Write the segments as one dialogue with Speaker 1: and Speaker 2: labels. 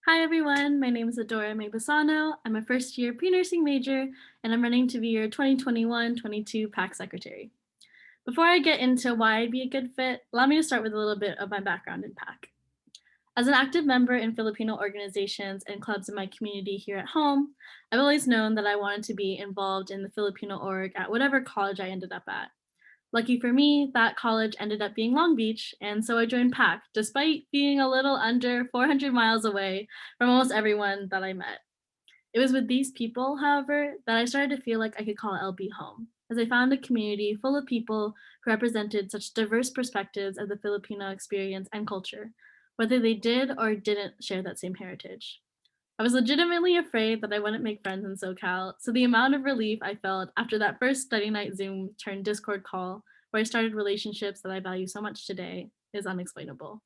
Speaker 1: Hi everyone, my name is Adora Mae Bosano. I'm a first year pre-nursing major and I'm running to be your 2021-22 PAC secretary. Before I get into why I'd be a good fit, allow me to start with a little bit of my background in PAC. As an active member in Filipino organizations and clubs in my community here at home, I've always known that I wanted to be involved in the Filipino org at whatever college I ended up at. Lucky for me, that college ended up being Long Beach, and so I joined PAC, despite being a little under 400 miles away from almost everyone that I met. It was with these people, however, that I started to feel like I could call LB home, as I found a community full of people who represented such diverse perspectives of the Filipino experience and culture, whether they did or didn't share that same heritage. I was legitimately afraid that I wouldn't make friends in SoCal, so the amount of relief I felt after that first study night Zoom turned Discord call, where I started relationships that I value so much today, is unexplainable.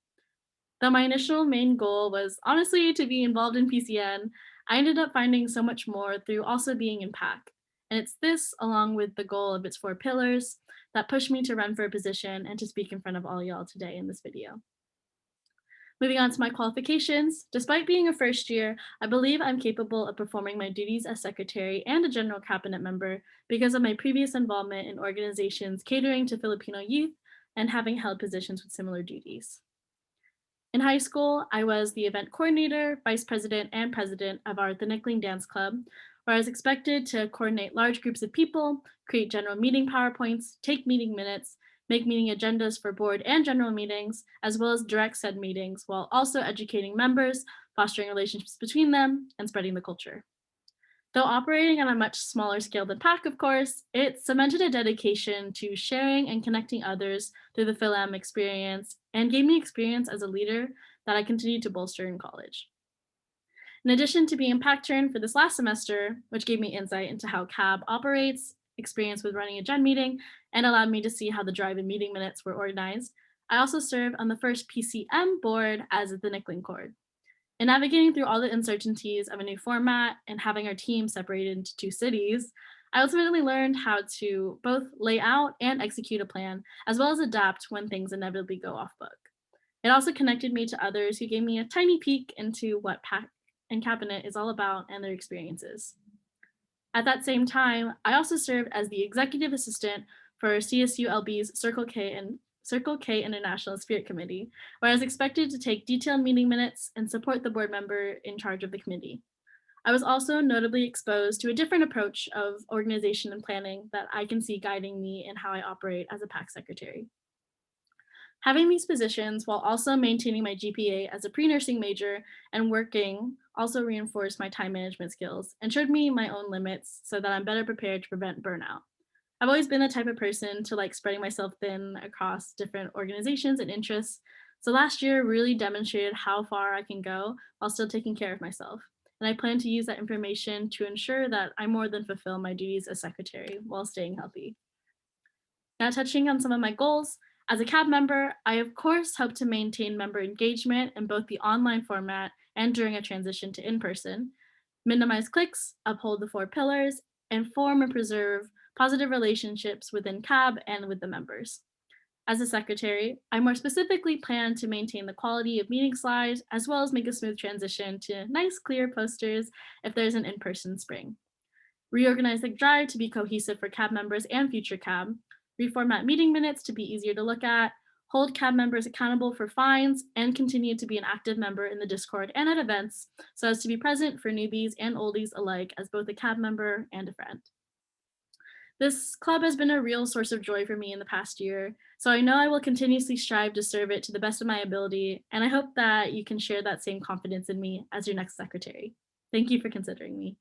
Speaker 1: Though my initial main goal was honestly to be involved in PCN, I ended up finding so much more through also being in PAC. And it's this, along with the goal of its four pillars, that pushed me to run for a position and to speak in front of all y'all today in this video. Moving on to my qualifications, despite being a first year, I believe I'm capable of performing my duties as secretary and a general cabinet member because of my previous involvement in organizations catering to Filipino youth and having held positions with similar duties. In high school, I was the event coordinator, vice president, and president of our The Nickling Dance Club, where I was expected to coordinate large groups of people, create general meeting PowerPoints, take meeting minutes, make meeting agendas for board and general meetings, as well as direct said meetings, while also educating members, fostering relationships between them, and spreading the culture. Though operating on a much smaller scale than PAC, of course, it cemented a dedication to sharing and connecting others through the PhilAm experience and gave me experience as a leader that I continued to bolster in college. In addition to being PAC turn for this last semester, which gave me insight into how CAB operates, experience with running a gen meeting, and allowed me to see how the drive and meeting minutes were organized, I also served on the first PCM board as the Nickling Cord. In navigating through all the uncertainties of a new format and having our team separated into two cities, I ultimately learned how to both lay out and execute a plan, as well as adapt when things inevitably go off book. It also connected me to others who gave me a tiny peek into what PAC and Cabinet is all about and their experiences. At that same time, I also served as the executive assistant for CSULB's Circle K International Spirit Committee, where I was expected to take detailed meeting minutes and support the board member in charge of the committee. I was also notably exposed to a different approach of organization and planning that I can see guiding me in how I operate as a PAC secretary. Having these positions while also maintaining my GPA as a pre-nursing major and working also reinforced my time management skills and showed me my own limits so that I'm better prepared to prevent burnout. I've always been the type of person to like spreading myself thin across different organizations and interests. So last year really demonstrated how far I can go while still taking care of myself. And I plan to use that information to ensure that I more than fulfill my duties as secretary while staying healthy. Now, touching on some of my goals, as a CAB member, I of course hope to maintain member engagement in both the online format and during a transition to in person, minimize clicks, uphold the four pillars, and form and preserve positive relationships within CAB and with the members. As a secretary, I more specifically plan to maintain the quality of meeting slides as well as make a smooth transition to nice, clear posters if there's an in person spring. Reorganize the drive to be cohesive for CAB members and future CAB, reformat meeting minutes to be easier to look at, hold CAB members accountable for fines, and continue to be an active member in the Discord and at events so as to be present for newbies and oldies alike as both a CAB member and a friend. This club has been a real source of joy for me in the past year, so I know I will continuously strive to serve it to the best of my ability, and I hope that you can share that same confidence in me as your next secretary. Thank you for considering me.